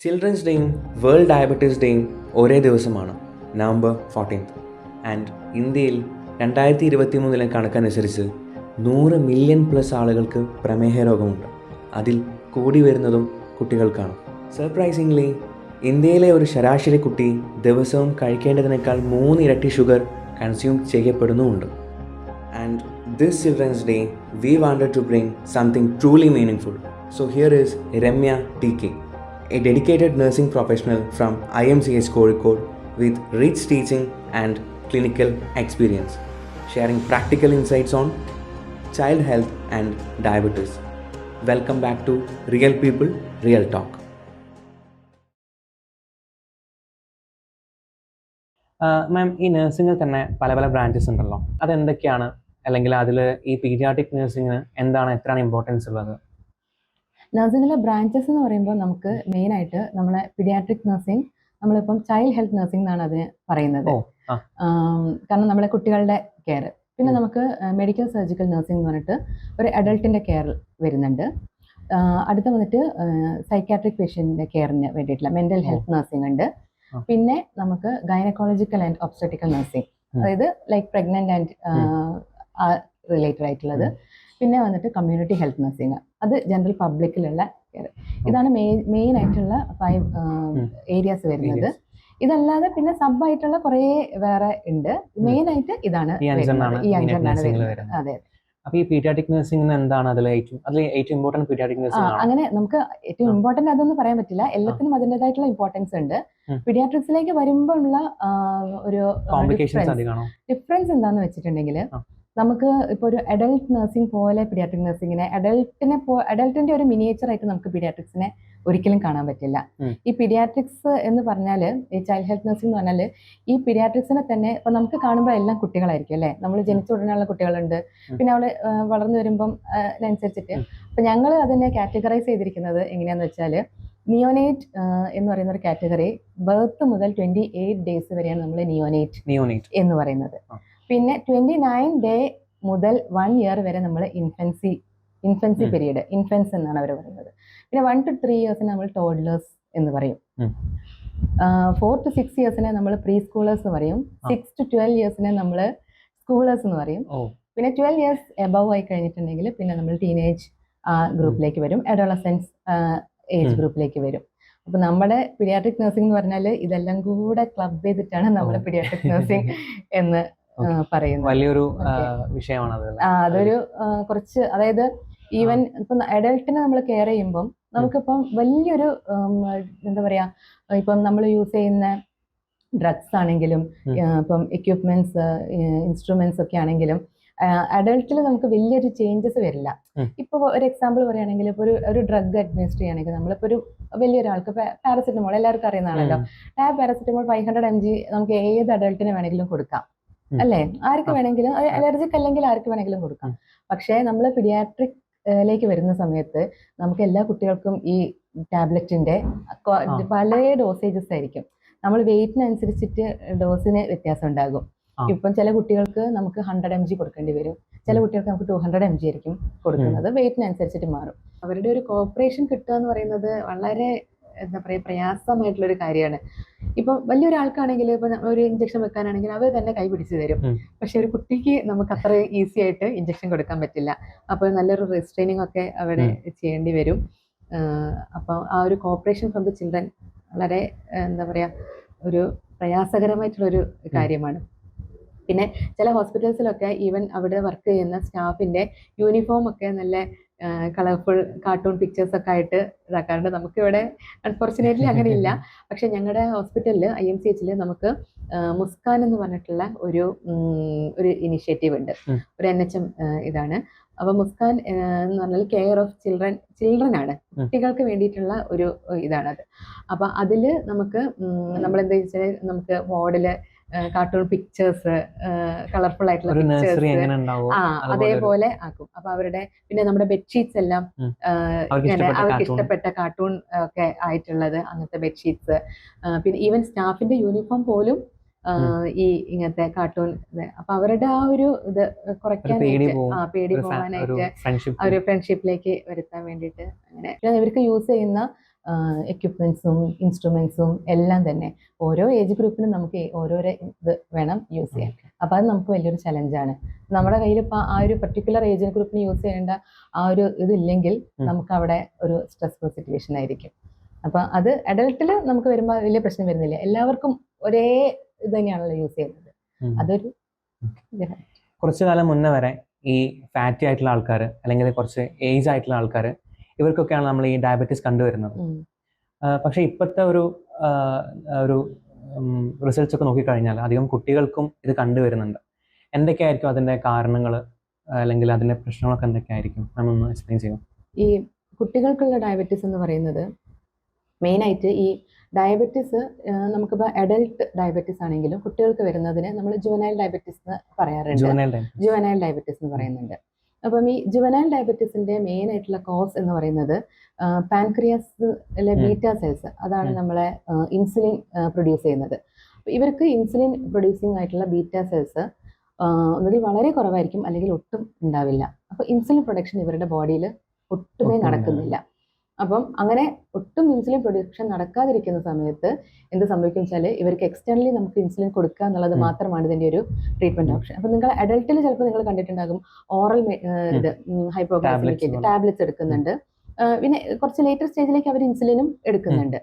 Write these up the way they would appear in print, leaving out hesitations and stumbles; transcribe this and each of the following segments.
Children's ഡേയും world diabetes ഡേയും ഒരേ ദിവസമാണ്, November 14. And ഇന്ത്യയിൽ 2023 കണക്കനുസരിച്ച് 100 മില്യൺ പ്ലസ് ആളുകൾക്ക് പ്രമേഹ രോഗമുണ്ട്. അതിൽ കൂടി വരുന്നതും കുട്ടികൾക്കാണ്. സർപ്രൈസിംഗ്ലി ഇന്ത്യയിലെ ഒരു ശരാശരി കുട്ടി ദിവസവും കഴിക്കേണ്ടതിനേക്കാൾ 3 ഇരട്ടി ഷുഗർ കൺസ്യൂം ചെയ്യപ്പെടുന്നുമുണ്ട്. And this children's day we wanted to bring something truly meaningful. So here is Ramya TK, a dedicated nursing professional from IMCH Kozhikode with rich teaching and clinical experience, sharing practical insights on child health and diabetes. Welcome back to Real People, Real Talk. മാം, ഈ നഴ്സിംഗിൽ തന്നെ പല പല branches ഉണ്ടല്ലോ, അതെന്തൊക്കെയാണ്? അല്ലെങ്കിൽ അതിൽ ഈ paediatric നഴ്സിംഗിന് എത്രയാണ് importance ഉള്ളത്? നഴ്സിംഗിലെ ബ്രാഞ്ചസ് എന്ന് പറയുമ്പോൾ നമുക്ക് മെയിനായിട്ട് നമ്മളെ പീഡിയാട്രിക് നഴ്സിംഗ്, നമ്മളിപ്പം ചൈൽഡ് ഹെൽത്ത് നഴ്സിംഗ് എന്നാണ് അതിന് പറയുന്നത്. കാരണം നമ്മളെ കുട്ടികളുടെ കെയർ. പിന്നെ നമുക്ക് മെഡിക്കൽ സർജിക്കൽ നഴ്സിംഗ് എന്ന് പറഞ്ഞിട്ട് ഒരു അഡൾട്ടിൻ്റെ കെയർ വരുന്നുണ്ട്. അടുത്ത വന്നിട്ട് സൈക്കാട്രിക് പേഷ്യൻറ്റിൻ്റെ കെയറിന് വേണ്ടിയിട്ടുള്ള മെൻ്റൽ ഹെൽത്ത് നഴ്സിംഗ് ഉണ്ട്. പിന്നെ നമുക്ക് ഗൈനക്കോളജിക്കൽ ആൻഡ് ഒബ്സ്റ്ററ്റിക്കൽ നഴ്സിംഗ്, അതായത് ലൈക്ക് പ്രഗ്നൻ്റ് ആൻഡ് റിലേറ്റഡ് ആയിട്ടുള്ളത്. പിന്നെ വന്നിട്ട് കമ്മ്യൂണിറ്റി ഹെൽത്ത് നഴ്സിംഗ്, അത് ജനറൽ പബ്ലിക്കിലുള്ള കെയർ. ഇതാണ് മെയിൻ ആയിട്ടുള്ള 5 ഏരിയാസ് വരുന്നത്. ഇതല്ലാതെ പിന്നെ സബ് ആയിട്ടുള്ള കുറേ വേറെ ഉണ്ട്. മെയിൻ ആയിട്ട് ഇതാണ് ഈ അഞ്ചെണ്ണാണ് വരുന്നത്. അതെ. അപ്പോൾ ഈ പീഡിയാട്രിക് നഴ്സിംഗിന് എന്താണ് ഏറ്റവും ഇമ്പോർട്ടന്റ് പീഡിയാട്രിക് നഴ്സിംഗ്? അങ്ങനെ നമുക്ക് ഏറ്റവും ഇമ്പോർട്ടന്റ് അതൊന്നും പറയാൻ പറ്റില്ല. എല്ലാത്തിനും അതിൻ്റെതായിട്ടുള്ള ഇമ്പോർട്ടൻസ് ഉണ്ട്. പീഡിയാട്രിക്സിലേക്ക് വരുമ്പോൾ ഉള്ള ഒരു ഡിഫറൻസ് എന്താന്ന് വെച്ചിട്ടുണ്ടെങ്കിൽ, നമുക്ക് ഇപ്പോൾ ഒരു അഡൽട്ട് നഴ്സിംഗ് പോലെ പീഡിയാട്രിക് നഴ്സിംഗിനെ അഡൽട്ടിന്റെ ഒരു മിനിയേച്ചർ ആയിട്ട് നമുക്ക് പീഡിയാട്രിക്സിനെ ഒരിക്കലും കാണാൻ പറ്റില്ല. ഈ പീഡിയാട്രിക്സ് എന്ന് പറഞ്ഞാൽ, ഈ ചൈൽഡ് ഹെൽത്ത് നഴ്സിംഗ് എന്ന് പറഞ്ഞാൽ ഈ പീഡിയാട്രിക്സിനെ തന്നെ ഇപ്പം നമുക്ക് കാണുമ്പോൾ എല്ലാം കുട്ടികളായിരിക്കും അല്ലേ. നമ്മൾ ജനിച്ച ഉടനെയുള്ള കുട്ടികളുണ്ട്, പിന്നെ അവൾ വളർന്നു വരുമ്പം അതിനനുസരിച്ചിട്ട്. അപ്പം ഞങ്ങൾ അതിനെ കാറ്റഗറൈസ് ചെയ്തിരിക്കുന്നത് എങ്ങനെയാന്ന് വെച്ചാൽ, നിയോനേറ്റ് എന്ന് പറയുന്ന ഒരു കാറ്റഗറി, ബർത്ത് മുതൽ 28 ഡേയ്സ് വരെയാണ് നമ്മൾ നിയോനേറ്റ് എന്ന് പറയുന്നത്. പിന്നെ 29 ഡേ മുതൽ 1 ഇയർ വരെ നമ്മൾ ഇൻഫൻസി പീരീഡ്, ഇൻഫൻസ് എന്നാണ് അവർ പറയുന്നത്. പിന്നെ 1 to 3 ഇയേഴ്സിനെ നമ്മൾ ടോഡ്ലേഴ്സ് എന്ന് പറയും. 4 to 6 ഇയേഴ്സിനെ നമ്മൾ പ്രീ സ്കൂളേഴ്സ് എന്ന് പറയും. 6 to 12 ഇയേഴ്സിനെ നമ്മൾ സ്കൂളേഴ്സ് എന്ന് പറയും. പിന്നെ 12 ഇയേഴ്സ് എബവ് ആയി കഴിഞ്ഞിട്ടുണ്ടെങ്കിൽ പിന്നെ നമ്മൾ ടീനേജ് ഗ്രൂപ്പിലേക്ക് വരും, അഡോളസെൻസ് ഏജ് ഗ്രൂപ്പിലേക്ക് വരും. അപ്പൊ നമ്മുടെ പീഡിയാട്രിക് നഴ്സിംഗ് എന്ന് പറഞ്ഞാൽ ഇതെല്ലാം കൂടെ ക്ലബ് ചെയ്തിട്ടാണ് നമ്മൾ പീഡിയാട്രിക് നഴ്സിംഗ് എന്ന് പറയുന്നത്. വലിയൊരു വിഷയമാണ് അതൊരു കുറച്ച്, അതായത് ഈവൻ ഇപ്പം അഡൽട്ടിനെ നമ്മൾ കെയർ ചെയ്യുമ്പം നമുക്കിപ്പം വലിയൊരു എന്താ പറയാ, ഇപ്പം നമ്മൾ യൂസ് ചെയ്യുന്ന ഡ്രഗ്സ് ആണെങ്കിലും ഇപ്പം എക്യുപ്മെന്റ്സ് ഇൻസ്ട്രുമെന്റ്സ് ഒക്കെ ആണെങ്കിലും അഡൽട്ടിൽ നമുക്ക് വലിയൊരു ചേഞ്ചസ് വരില്ല. ഇപ്പൊ ഒരു എക്സാമ്പിൾ പറയുകയാണെങ്കിൽ, ഇപ്പോൾ ഒരു ഡ്രഗ് അഡ്മിനിസ്റ്റർ ചെയ്യുകയാണെങ്കിൽ, നമ്മളിപ്പോൾ ഒരു വലിയൊരാൾക്ക് പാരസെറ്റമോൾ എല്ലാവർക്കും അറിയുന്നതാണല്ലോ. പാരസെറ്റമോൾ 500 mg നമുക്ക് ഏത് അഡൽട്ടിന് വേണമെങ്കിലും കൊടുക്കാം അല്ലേ, ആർക്ക് വേണമെങ്കിലും. അലർജിക് അല്ലെങ്കിൽ ആർക്ക് വേണമെങ്കിലും കൊടുക്കാം. പക്ഷേ നമ്മൾ പീഡിയാട്രിക്കിലേക്ക് വരുന്ന സമയത്ത് നമുക്ക് എല്ലാ കുട്ടികൾക്കും ഈ ടാബ്ലറ്റിന്റെ പല ഡോസേജസ് ആയിരിക്കും. നമ്മൾ വെയിറ്റിനനുസരിച്ചിട്ട് ഡോസിന് വ്യത്യാസം ഉണ്ടാകും. ഇപ്പം ചില കുട്ടികൾക്ക് നമുക്ക് 100 mg കൊടുക്കേണ്ടി വരും, ചില കുട്ടികൾക്ക് നമുക്ക് 200 mg ആയിരിക്കും കൊടുക്കുന്നത്. വെയിറ്റിനനുസരിച്ചിട്ട് മാറും. അവരുടെ ഒരു കോപ്പറേഷൻ കിട്ടുക എന്ന് പറയുന്നത് വളരെ എന്താ പറയുക, പ്രയാസമായിട്ടുള്ളൊരു കാര്യമാണ്. ഇപ്പം വലിയൊരാൾക്കാണെങ്കിൽ, ഇപ്പം ഒരു ഇഞ്ചക്ഷൻ വെക്കാനാണെങ്കിൽ അവർ തന്നെ കൈ പിടിച്ചു തരും. പക്ഷെ ഒരു കുട്ടിക്ക് നമുക്ക് അത്ര ഈസി ആയിട്ട് ഇഞ്ചക്ഷൻ കൊടുക്കാൻ പറ്റില്ല. അപ്പോൾ നല്ലൊരു റെസ്ട്രെയിനിങ് ഒക്കെ അവിടെ ചെയ്യേണ്ടി വരും. അപ്പം ആ ഒരു കോപ്പറേഷൻ ഫ്രം ദ ചിൽഡ്രൻ വളരെ എന്താ പറയുക, ഒരു പ്രയാസകരമായിട്ടുള്ളൊരു കാര്യമാണ്. പിന്നെ ചില ഹോസ്പിറ്റൽസിലൊക്കെ ഈവൻ അവിടെ വർക്ക് ചെയ്യുന്ന സ്റ്റാഫിൻ്റെ യൂണിഫോം ഒക്കെ നല്ല കളർഫുൾ കാർട്ടൂൺ പിക്ചേഴ്സ് ഒക്കെ ആയിട്ട് ഇതാക്കാറുണ്ട്. നമുക്കിവിടെ അൺഫോർച്ചുനേറ്റ്ലി അങ്ങനെ ഇല്ല. പക്ഷെ ഞങ്ങളുടെ ഹോസ്പിറ്റലിൽ IMCHൽ നമുക്ക് മുസ്കാൻ എന്ന് പറഞ്ഞിട്ടുള്ള ഒരു ഇനിഷ്യേറ്റീവ് ഉണ്ട്, ഒരു NHM ഇതാണ്. അപ്പോൾ മുസ്കാൻ എന്ന് പറഞ്ഞാൽ കെയർ ഓഫ് ചിൽഡ്രൻ ആണ്, കുട്ടികൾക്ക് വേണ്ടിയിട്ടുള്ള ഒരു ഇതാണത്. അപ്പോൾ അതിൽ നമുക്ക് നമ്മളെന്താ വെച്ചാൽ, നമുക്ക് വാർഡില് കാർട്ടൂൺ പിക്ചേഴ്സ്, കളർഫുൾ ആയിട്ടുള്ള പിക്ചേഴ്സ് അതേപോലെ ആക്കും. അപ്പൊ അവരുടെ പിന്നെ നമ്മുടെ ബെഡ്ഷീറ്റ്സ് എല്ലാം അവർക്ക് ഇഷ്ടപ്പെട്ട കാർട്ടൂൺ ഒക്കെ ആയിട്ടുള്ളത്, അങ്ങനത്തെ ബെഡ്ഷീറ്റ്സ്. പിന്നെ ഈവൻ സ്റ്റാഫിന്റെ യൂണിഫോം പോലും ഈ ഇങ്ങനത്തെ കാർട്ടൂൺ. അപ്പൊ അവരുടെ ആ ഒരു ഇത് കുറയ്ക്കാനായിട്ട്, പേടി പോകാനായിട്ട്, ആ ഒരു ഫ്രണ്ട്ഷിപ്പിലേക്ക് വരുത്താൻ വേണ്ടിയിട്ട് അങ്ങനെ ഇവർക്ക് യൂസ് ചെയ്യുന്ന എക്യുപ്മെൻസും ഇൻസ്ട്രുമെൻസും എല്ലാം തന്നെ ഓരോ ഏജ് ഗ്രൂപ്പിനും നമുക്ക് ഓരോരോ ഇത് വേണം യൂസ് ചെയ്യാൻ. അപ്പോൾ അത് നമുക്ക് വലിയൊരു ചലഞ്ചാണ്. നമ്മുടെ കയ്യിൽ ഇപ്പോൾ ആ ഒരു പർട്ടിക്കുലർ ഏജ് ഗ്രൂപ്പിന് യൂസ് ചെയ്യേണ്ട ആ ഒരു ഇതില്ലെങ്കിൽ നമുക്ക് അവിടെ ഒരു സ്ട്രെസ്ഫുൾ സിറ്റുവേഷൻ ആയിരിക്കും. അപ്പം അത് അഡൽട്ടിൽ നമുക്ക് വരുമ്പോൾ വലിയ പ്രശ്നം വരുന്നില്ല. എല്ലാവർക്കും ഒരേ ഇത് തന്നെയാണല്ലോ യൂസ് ചെയ്യുന്നത്. അതൊരു കുറച്ചു കാലം മുന്നേ വരെ ഈ ഫാറ്റി ആയിട്ടുള്ള ആൾക്കാർ അല്ലെങ്കിൽ കുറച്ച് ഏജ് ആയിട്ടുള്ള ആൾക്കാർ ഇവർക്കൊക്കെയാണ് നമ്മൾ ഈ ഡയബറ്റീസ് കണ്ടുവരുന്നത്. പക്ഷേ ഇപ്പോഴത്തെ ഒരു റിസൾട്ട്സ് ഒക്കെ നോക്കിക്കഴിഞ്ഞാൽ അധികം കുട്ടികൾക്കും ഇത് കണ്ടുവരുന്നുണ്ട്. എന്തൊക്കെയായിരിക്കും അതിൻ്റെ കാരണങ്ങൾ അല്ലെങ്കിൽ അതിൻ്റെ പ്രശ്നങ്ങളൊക്കെ എന്തൊക്കെയായിരിക്കും? നമ്മളൊന്ന് എക്സ്പ്ലെയിൻ ചെയ്യാം. ഈ കുട്ടികൾക്കുള്ള ഡയബറ്റീസ് എന്ന് പറയുന്നത് മെയിനായിട്ട് ഈ ഡയബറ്റീസ് നമുക്കിപ്പോൾ അഡൽട്ട് ഡയബറ്റീസ് ആണെങ്കിലും കുട്ടികൾക്ക് വരുന്നതിന് നമ്മൾ ജുവനൈൽ ഡയബറ്റീസ് എന്ന് പറയാറുണ്ട്. ജുവനൈൽ ഡയബറ്റീസ് എന്ന് പറയുന്നുണ്ട്. അപ്പം ഈ ജുവനൈൽ ഡയബറ്റീസിന്റെ മെയിൻ ആയിട്ടുള്ള കോസ് എന്ന് പറയുന്നത് പാൻക്രിയാസിലെ ബീറ്റാ സെൽസ്, അതാണ് നമ്മളെ ഇൻസുലിൻ പ്രൊഡ്യൂസ് ചെയ്യുന്നത്. ഇവർക്ക് ഇൻസുലിൻ പ്രൊഡ്യൂസിങ് ആയിട്ടുള്ള ബീറ്റാ സെൽസ് ഒന്നുകിൽ വളരെ കുറവായിരിക്കും അല്ലെങ്കിൽ ഒട്ടും ഉണ്ടാവില്ല. അപ്പോൾ ഇൻസുലിൻ പ്രൊഡക്ഷൻ ഇവരുടെ ബോഡിയിൽ ഒട്ടുമേ നടക്കുന്നില്ല. അപ്പം അങ്ങനെ ഒട്ടും ഇൻസുലിൻ പ്രൊഡക്ഷൻ നടക്കാതിരിക്കുന്ന സമയത്ത് എന്ത് സംഭവിക്കും വെച്ചാൽ ഇവർക്ക് എക്സ്റ്റേണലി നമുക്ക് ഇൻസുലിൻ കൊടുക്കുക എന്നുള്ളത് മാത്രമാണ് ഇതിൻ്റെ ഒരു ട്രീറ്റ്മെന്റ് ഓപ്ഷൻ. അപ്പം നിങ്ങൾ അഡൽട്ടിൽ ചിലപ്പോൾ നിങ്ങൾ കണ്ടിട്ടുണ്ടാകും ഓറൽ ഇത് ഹൈപ്പോഗ്ലൈസമിക് ടാബ്ലറ്റ്സ് എടുക്കുന്നുണ്ട്. പിന്നെ കുറച്ച് ലേറ്റർ സ്റ്റേജിലേക്ക് അവർ ഇൻസുലിനും എടുക്കുന്നുണ്ട്.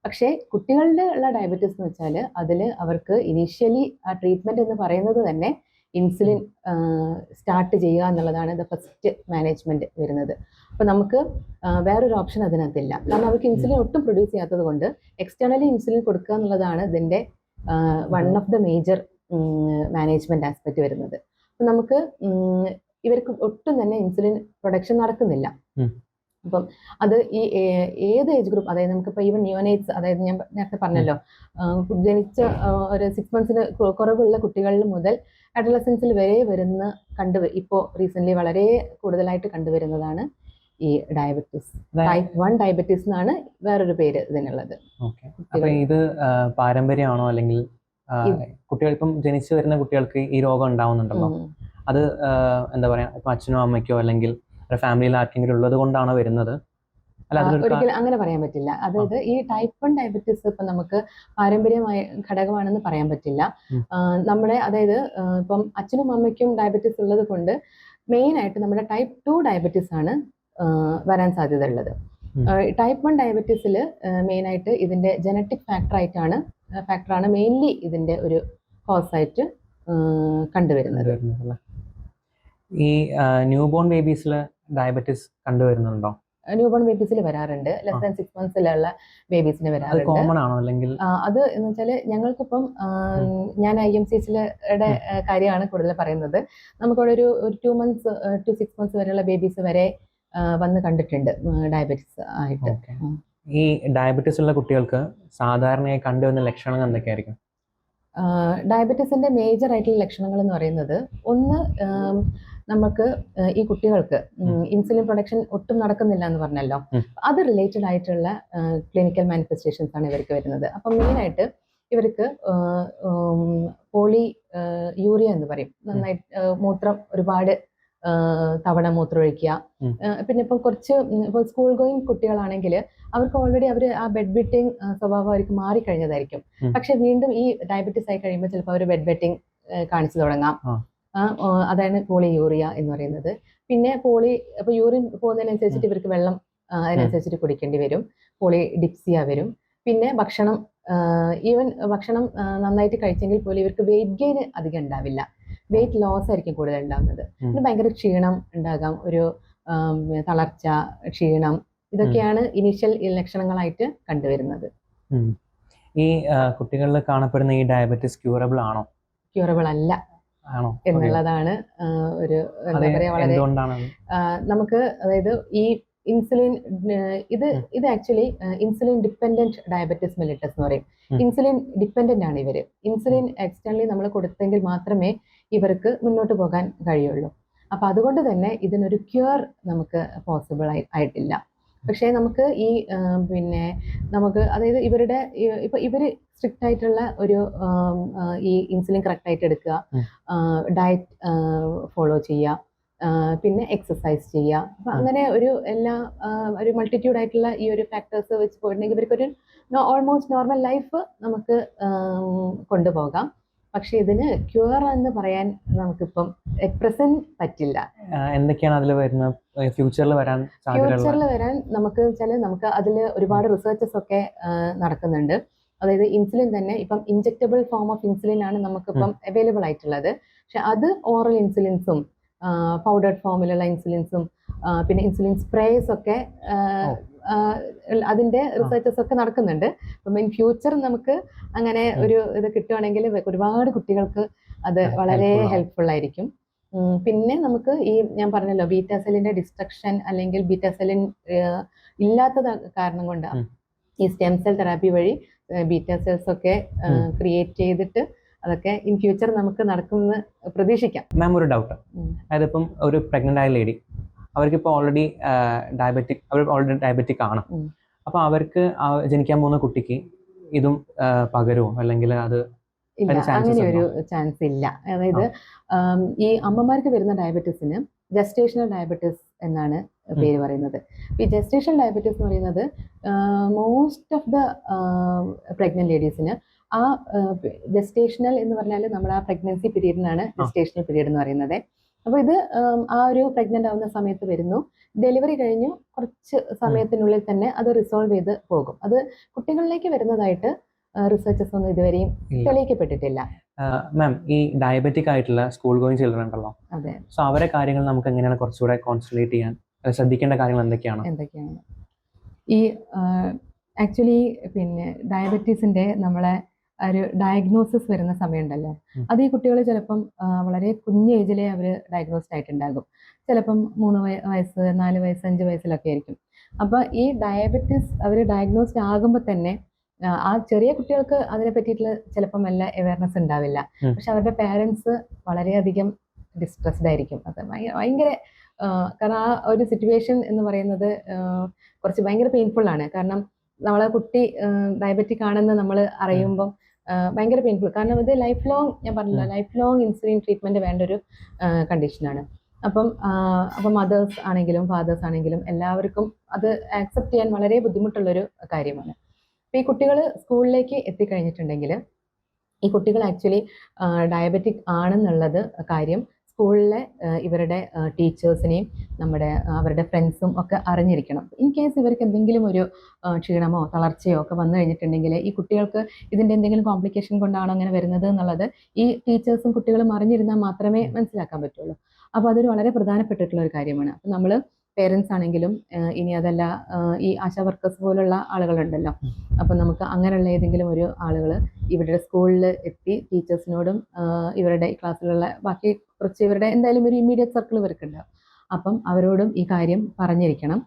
പക്ഷേ കുട്ടികളുടെ ഉള്ള ഡയബറ്റീസ് എന്ന് വെച്ചാൽ അതിൽ അവർക്ക് ഇനീഷ്യലി ആ ട്രീറ്റ്മെന്റ് എന്ന് പറയുന്നത് തന്നെ ഇൻസുലിൻ സ്റ്റാർട്ട് ചെയ്യുക എന്നുള്ളതാണ് ദ ഫസ്റ്റ് മാനേജ്മെന്റ് വരുന്നത്. അപ്പോൾ നമുക്ക് വേറൊരു ഓപ്ഷൻ അതിനകത്തില്ല. കാരണം അവർക്ക് ഇൻസുലിൻ ഒട്ടും പ്രൊഡ്യൂസ് ചെയ്യാത്തത് കൊണ്ട് എക്സ്റ്റേണലി ഇൻസുലിൻ കൊടുക്കുക എന്നുള്ളതാണ് ഇതിൻ്റെ one of the major management aspect വരുന്നത്. അപ്പം നമുക്ക് ഇവർക്ക് ഒട്ടും തന്നെ ഇൻസുലിൻ പ്രൊഡക്ഷൻ നടക്കുന്നില്ല. അപ്പം അത് ഈ ഏത് ഏജ് ഗ്രൂപ്പ്, അതായത് നമുക്കിപ്പോൾ ഈവൻ ന്യൂനേറ്റ്സ്, അതായത് ഞാൻ നേരത്തെ പറഞ്ഞല്ലോ ജനിച്ച ഒരു 6 months കുറവുള്ള കുട്ടികളിൽ മുതൽ അഡolescence വരെ ഇപ്പോൾ റീസെന്റ് വളരെ കൂടുതലായിട്ട് കണ്ടുവരുന്നതാണ് ഈ ഡയബറ്റീസ്. ടൈപ്പ് 1 ഡയബറ്റീസ് എന്നാണ് വേറൊരു പേര് ഇതിനുള്ളത്. ഇത് പാരമ്പര്യമാണോ അല്ലെങ്കിൽ കുട്ടികൾ ഇപ്പം ജനിച്ചു വരുന്ന കുട്ടികൾക്ക് ഈ രോഗം ഉണ്ടാവുന്നുണ്ടല്ലോ, അത് എന്താ പറയാ, ഇപ്പൊ അച്ഛനോ അമ്മയ്ക്കോ അല്ലെങ്കിൽ ഫാമിലിയിൽ ആർക്കെങ്കിലും ഉള്ളത് കൊണ്ടാണോ വരുന്നത്? ഒരിക്കലും അങ്ങനെ പറയാൻ പറ്റില്ല. അതായത് ഈ ടൈപ്പ് 1 ഡയബറ്റീസ് ഇപ്പം നമുക്ക് പാരമ്പര്യമായ ഘടകമാണെന്ന് പറയാൻ പറ്റില്ല. നമ്മുടെ അതായത് ഇപ്പം അച്ഛനും അമ്മയ്ക്കും ഡയബറ്റീസ് ഉള്ളത് കൊണ്ട് മെയിൻ ആയിട്ട് നമ്മുടെ ടൈപ്പ് 2 ഡയബറ്റീസ് ആണ് വരാൻ സാധ്യത ഉള്ളത്. ടൈപ്പ് 1 ഡയബറ്റീസിൽ മെയിനായിട്ട് ഇതിൻ്റെ ജനറ്റിക് ഫാക്ടറാണ് മെയിൻലി ഇതിൻ്റെ ഒരു കോസായിട്ട് കണ്ടുവരുന്നത്. ഈ ന്യൂ ബോൺ ബേബീസിൽ ഡയബറ്റീസ് കണ്ടുവരുന്നുണ്ടോ? ന്യൂ ബോൺ ബേബീസിൽ വരാറുണ്ട്. ലെസ് ദാൻ 6 months വരെയുള്ള വരാറുണ്ട്. കോമൺ ആണോ അല്ലെങ്കിൽ അത് എന്ന് വെച്ചാൽ ഞങ്ങൾക്കിപ്പം ഞാൻ IMCHയുടെ കാര്യമാണ് കൂടുതൽ പറയുന്നത്. നമുക്കവിടെ ഒരു 2 months to 6 months വരെയുള്ള ബേബീസ് വരെ വന്ന് കണ്ടിട്ടുണ്ട് ഡയബറ്റീസ് ആയിട്ട്. ഈ ഡയബറ്റീസ് ഉള്ള കുട്ടികൾക്ക് സാധാരണയായി കണ്ടുവരുന്ന ലക്ഷണങ്ങൾ എന്തൊക്കെയായിരിക്കും? ഡയബറ്റീസിന്റെ മേജർ ആയിട്ടുള്ള ലക്ഷണങ്ങൾ എന്ന് പറയുന്നത് ഒന്ന്, നമുക്ക് ഈ കുട്ടികൾക്ക് ഇൻസുലിൻ പ്രൊഡക്ഷൻ ഒട്ടും നടക്കുന്നില്ല എന്ന് പറഞ്ഞല്ലോ, അത് റിലേറ്റഡ് ആയിട്ടുള്ള ക്ലിനിക്കൽ മാനിഫെസ്റ്റേഷൻസ് ആണ് ഇവർക്ക് വരുന്നത്. അപ്പം മെയിനായിട്ട് ഇവർക്ക് പോളി യൂറിയ എന്ന് പറയും, നന്നായിട്ട് മൂത്രം ഒരുപാട് തവണ മൂത്രമൊഴിക്കുക. പിന്നെ ഇപ്പോൾ സ്കൂൾ ഗോയിങ് കുട്ടികളാണെങ്കിൽ അവർക്ക് ഓൾറെഡി ആ ബെഡ് വെറ്റിംഗ് സ്വഭാവം അവർക്ക് മാറിക്കഴിഞ്ഞതായിരിക്കും. പക്ഷെ വീണ്ടും ഈ ഡയബറ്റീസ് ആയി കഴിയുമ്പോൾ ചിലപ്പോൾ അവർ ബെഡ് വെറ്റിംഗ് കാണിച്ചു തുടങ്ങാം. അതാണ് പോളി യൂറിയ എന്ന് പറയുന്നത്. പിന്നെ അപ്പോൾ യൂറിൻ പോകുന്നതിനനുസരിച്ചിട്ട് ഇവർക്ക് വെള്ളം അതിനനുസരിച്ചിട്ട് കുടിക്കേണ്ടി വരും. പോളി ഡിപ്സിയ വരും. പിന്നെ ഭക്ഷണം നന്നായിട്ട് കഴിച്ചെങ്കിൽ പോലും ഇവർക്ക് വെയിറ്റ് ഗെയിൻ അധികം ഉണ്ടാവില്ല, വെയിറ്റ് ലോസ് ആയിരിക്കും കൂടുതൽ ഉണ്ടാകുന്നത്. പിന്നെ ഭയങ്കര ക്ഷീണം ഉണ്ടാകാം, ഒരു തളർച്ച, ക്ഷീണം, ഇതൊക്കെയാണ് ഇനീഷ്യൽ ലക്ഷണങ്ങളായിട്ട് കണ്ടുവരുന്നത്. ഈ കുട്ടികളിൽ കാണപ്പെടുന്ന ഈ ഡയബറ്റീസ് ക്യൂറബിൾ ആണോ? ക്യൂറബിൾ അല്ല എന്നുള്ളതാണ് ഒരു എന്താ പറയാ, വളരെ നമുക്ക്, അതായത് ഈ ഇൻസുലിൻ ഇത് actually insulin dependent diabetes mellitus എന്ന് പറയും. ഇൻസുലിൻ ഡിപ്പെൻഡന്റ് ആണ് ഇവര്. ഇൻസുലിൻ എക്സ്റ്റേണലി നമ്മൾ കൊടുത്തെങ്കിൽ മാത്രമേ ഇവർക്ക് മുന്നോട്ട് പോകാൻ കഴിയുള്ളൂ. അപ്പൊ അതുകൊണ്ട് തന്നെ ഇതിനൊരു ക്യൂർ നമുക്ക് പോസിബിൾ ആയിട്ടില്ല. പക്ഷേ നമുക്ക് അതായത് ഇവര് സ്ട്രിക്റ്റ് ആയിട്ടുള്ള ഒരു ഈ ഇൻസുലിൻ കറക്റ്റ് ആയിട്ട് എടുക്കുക, ഡയറ്റ് ഫോളോ ചെയ്യുക, പിന്നെ എക്സസൈസ് ചെയ്യുക. അപ്പം അങ്ങനെ ഒരു എല്ലാ ഒരു മൾട്ടിറ്റ്യൂഡ് ആയിട്ടുള്ള ഈ ഒരു ഫാക്ടേഴ്സ് വെച്ച് പോയിട്ടുണ്ടെങ്കിൽ ഇവർക്കൊരു ഓൾമോസ്റ്റ് നോർമൽ ലൈഫ് നമുക്ക് കൊണ്ടുപോകാം. പക്ഷെ ഇതിന് ക്യൂർ എന്ന് പറയാൻ നമുക്കിപ്പം അറ്റ് പ്രസന്റ് പറ്റില്ല. എന്തൊക്കെയാണ് അതിൽ വരുന്ന ഫ്യൂച്ചറിൽ വരാൻ സാധ്യതയുള്ള? ഫ്യൂച്ചറിൽ വരാൻ നമുക്ക് വെച്ചാൽ നമുക്ക് അതിൽ ഒരുപാട് റിസർച്ചസ് ഒക്കെ നടക്കുന്നുണ്ട്. അതായത് ഇൻസുലിൻ തന്നെ ഇപ്പം ഇൻജെക്റ്റബിൾ ഫോം ഓഫ് ഇൻസുലിൻ ആണ് നമുക്കിപ്പം അവൈലബിൾ ആയിട്ടുള്ളത്. പക്ഷെ അത് ഓറൽ ഇൻസുലിൻസും പൗഡർഡ് ഫോമിലുള്ള ഇൻസുലിൻസും പിന്നെ ഇൻസുലിൻ സ്പ്രേസ് ഒക്കെ അതിന്റെ റിസർച്ചസ് ഒക്കെ നടക്കുന്നുണ്ട്. അപ്പം ഇൻ ഫ്യൂച്ചർ നമുക്ക് അങ്ങനെ ഒരു ഇത് കിട്ടുവാണെങ്കിൽ ഒരുപാട് കുട്ടികൾക്ക് അത് വളരെ ഹെൽപ്ഫുൾ ആയിരിക്കും. പിന്നെ നമുക്ക് ഈ ഞാൻ പറഞ്ഞല്ലോ ബീറ്റാ സെല്ലിന്റെ ഡിസ്ട്രക്ഷൻ അല്ലെങ്കിൽ ബീറ്റാ സെല്ലിൻ ഇല്ലാത്തത് കാരണം കൊണ്ട് ഈ സ്റ്റെം സെൽ തെറാപ്പി വഴി ബീറ്റാ സെൽസ് ഒക്കെ ക്രിയേറ്റ് ചെയ്തിട്ട് അതൊക്കെ ഇൻ ഫ്യൂച്ചർ നമുക്ക് നടക്കുമെന്ന് പ്രതീക്ഷിക്കാം. മാം, ഒരു ഡൗട്ട്, അതായത് ഇപ്പം ഒരു പ്രഗ്നന്റ് ആയ ലേഡി, അവർക്കിപ്പോൾ ഓൾറെഡി ഡയബറ്റിക് ആണ്. അപ്പൊ അവർക്ക് ജനിക്കാൻ പോകുന്ന കുട്ടിക്ക് ഇതും പകരുമോ, അല്ലെങ്കിൽ അത്? ഇല്ല, അങ്ങനെ ഒരു ചാൻസ് ഇല്ല. അതായത് ഈ അമ്മമാർക്ക് വരുന്ന ഡയബറ്റീസിന് ജസ്റ്റേഷണൽ ഡയബറ്റീസ് എന്നാണ് പേര് പറയുന്നത്. ഈ ജസ്റ്റേഷണൽ ഡയബറ്റീസ് എന്ന് പറയുന്നത് മോസ്റ്റ് ഓഫ് ദ പ്രഗ്നന്റ് ലേഡീസിന് ആ ജസ്റ്റേഷണൽ എന്ന് പറഞ്ഞാൽ നമ്മൾ ആ പ്രഗ്നൻസി പീരീഡിനാണ് ജസ്റ്റേഷണൽ പീരീഡ് എന്ന് പറയുന്നത്. അപ്പോൾ ഇത് ആ ഒരു പ്രഗ്നന്റ് ആവുന്ന സമയത്ത് വരുന്നു, ഡെലിവറി കഴിഞ്ഞു കുറച്ച് സമയത്തിനുള്ളിൽ തന്നെ അത് റിസോൾവ് ചെയ്ത് പോകും. അത് കുട്ടികളിലേക്ക് വരുന്നതായിട്ട് റിസർച്ചസ് ഒന്നും ഇതുവരെയും തെളിയിക്കപ്പെട്ടിട്ടില്ല. മാം, ഈ ഡയബറ്റിക് ആയിട്ടുള്ള സ്കൂൾ ഗോയിങ് ചിൽഡ്രൻ ഉണ്ടല്ലോ, അതെ, സോ അവരെ കാര്യങ്ങൾ നമുക്ക് എങ്ങനെയാണ് കുറച്ചുകൂടെ കോൺസെൻട്രേറ്റ് ചെയ്യാൻ ശ്രദ്ധിക്കേണ്ട കാര്യങ്ങൾ എന്തൊക്കെയാണ്? ഈ ആക്ച്വലി പിന്നെ ഡയബറ്റീസിന്റെ നമ്മളെ ഒരു ഡയഗ്നോസിസ് വരുന്ന സമയമുണ്ടല്ലോ, അത് ഈ കുട്ടികൾ ചിലപ്പം വളരെ കുഞ്ഞ് ഏജിലെ അവർ ഡയഗ്നോസ്ഡ് ആയിട്ടുണ്ടാകും. ചിലപ്പം 3 വയസ്സ് 4 വയസ്സ് 5 വയസ്സിലൊക്കെ ആയിരിക്കും. അപ്പോൾ ഈ ഡയബറ്റീസ് അവർ ഡയഗ്നോസ്ഡ് ആകുമ്പോൾ തന്നെ ആ ചെറിയ കുട്ടികൾക്ക് അതിനെ പറ്റിയിട്ടുള്ള ചിലപ്പം വല്ല അവയർനെസ് ഉണ്ടാവില്ല. പക്ഷെ അവരുടെ പേരൻസ് വളരെയധികം ഡിസ്ട്രസ്ഡ് ആയിരിക്കും. അത് ഭയങ്കര കാരണം ആ ഒരു സിറ്റുവേഷൻ എന്ന് പറയുന്നത് കുറച്ച് ഭയങ്കര പെയിൻഫുൾ ആണ്. കാരണം നമ്മളെ കുട്ടി ഡയബറ്റിക് ആണെന്ന് നമ്മൾ അറിയുമ്പം ഭയങ്കര പെയിൻഫുൾ. കാരണം ഇത് ലൈഫ് ലോങ്, ഞാൻ പറഞ്ഞില്ല, ലൈഫ് ലോങ് ഇൻസുലിൻ ട്രീറ്റ്മെന്റ് വേണ്ട ഒരു കണ്ടീഷനാണ്. അപ്പം മദേഴ്സ് ആണെങ്കിലും ഫാദേഴ്സ് ആണെങ്കിലും എല്ലാവർക്കും അത് ആക്സെപ്റ്റ് ചെയ്യാൻ വളരെ ബുദ്ധിമുട്ടുള്ളൊരു കാര്യമാണ്. അപ്പോൾ ഈ കുട്ടികൾ സ്കൂളിലേക്ക് എത്തിക്കഴിഞ്ഞിട്ടുണ്ടെങ്കിൽ ഈ കുട്ടികൾ ആക്ച്വലി ഡയബറ്റിക് ആണെന്നുള്ളത് കാര്യം സ്കൂളിലെ ഇവരുടെ ടീച്ചേഴ്സിനെയും അവരുടെ ഫ്രണ്ട്സും ഒക്കെ അറിഞ്ഞിരിക്കണം. ഇൻ കേസ് ഇവർക്ക് എന്തെങ്കിലും ഒരു ക്ഷീണമോ തളർച്ചയോ ഒക്കെ വന്നു കഴിഞ്ഞിട്ടുണ്ടെങ്കിൽ ഈ കുട്ടികൾക്ക് ഇതിൻ്റെ എന്തെങ്കിലും കോംപ്ലിക്കേഷൻ കൊണ്ടാണോ അങ്ങനെ വരുന്നത് എന്നുള്ളത് ഈ ടീച്ചേഴ്സും കുട്ടികളും അറിഞ്ഞിരുന്നാൽ മാത്രമേ മനസ്സിലാക്കാൻ പറ്റുള്ളൂ. അപ്പോൾ അതൊരു വളരെ പ്രധാനപ്പെട്ടിട്ടുള്ള ഒരു കാര്യമാണ്. അപ്പം നമ്മൾ പേരൻസ് ആണെങ്കിലും ഇനി അതല്ല ഈ ആശാ വർക്കേഴ്സ് പോലുള്ള ആളുകളുണ്ടല്ലോ, അപ്പം നമുക്ക് അങ്ങനെയുള്ള ഏതെങ്കിലും ഒരു ആളുകൾ ഇവരുടെ സ്കൂളിൽ എത്തി ടീച്ചേഴ്സിനോടും ഇവരുടെ ക്ലാസ്സിലുള്ള ബാക്കി കുറച്ച് ഇവരുടെ എന്തായാലും ഒരു ഇമ്മീഡിയറ്റ് സർക്കിൾ ഇവർക്കുണ്ടാവും, അപ്പം അവരോടും ഈ കാര്യം പറഞ്ഞിരിക്കണം.